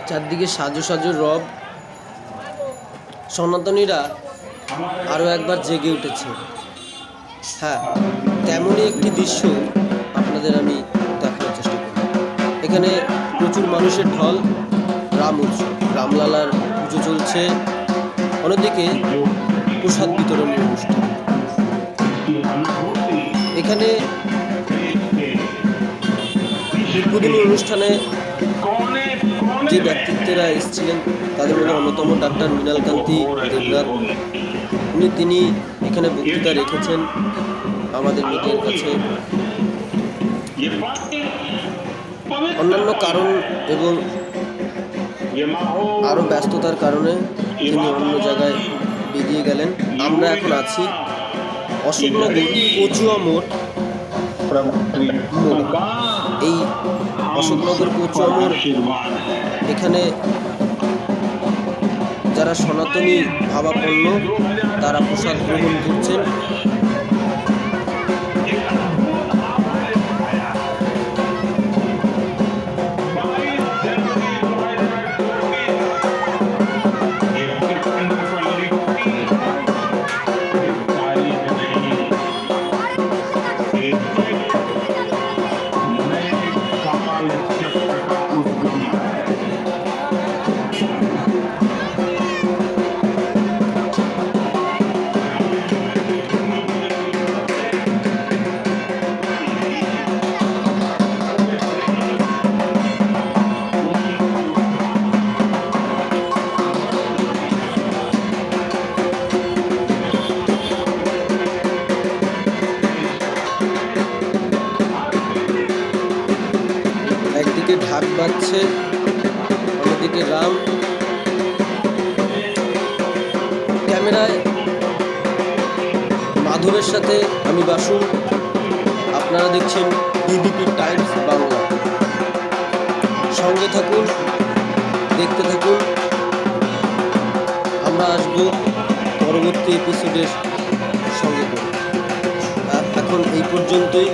চারদিকে সাজো সাজো রব, সনাতনীরা আরও একবার জেগে উঠেছে। হ্যাঁ, তেমনই একটি দৃশ্য আপনাদের আমি দেখানোর চেষ্টা করি। এখানে প্রচুর মানুষের ঢল, রাম উৎসব, রামলালার পুজো চলছে, অন্যদিকে প্রসাদ বিতরণের অনুষ্ঠান। এখানে উদ্বোধনী অনুষ্ঠানে যে ব্যক্তিত্বেরা এসেছিলেন তাদের মধ্যে অন্যতম ডাক্তার মৃণালকান্তি দেবনাথ। তিনি এখানে বক্তৃতা রেখেছেন আমাদের মিডিয়ার কাছে। অন্যান্য কারণ এবং আরও ব্যস্ততার কারণে তিনি অন্য জায়গায় বেরিয়ে গেলেন। আমরা এখন আছি অশোকনগর কচুয়া মোড়। এই অশোকনগর কচুয়া মোড়, এখানে যারা সনাতনী ভাবাপন্ন তারা প্রসাদ গ্রহণ করছেন। একদিকে ঢাক বাজছে, অন্যদিকে রাম। ক্যামেরায় মাধবের সাথে আমি বাসু। আপনারা দেখছেন ডিবিপি টাইমস বাংলা। সঙ্গে থাকুন, দেখতে থাকুন। আমরা আসবো পরবর্তী এপিসোডের সঙ্গে। এখন এই পর্যন্তই।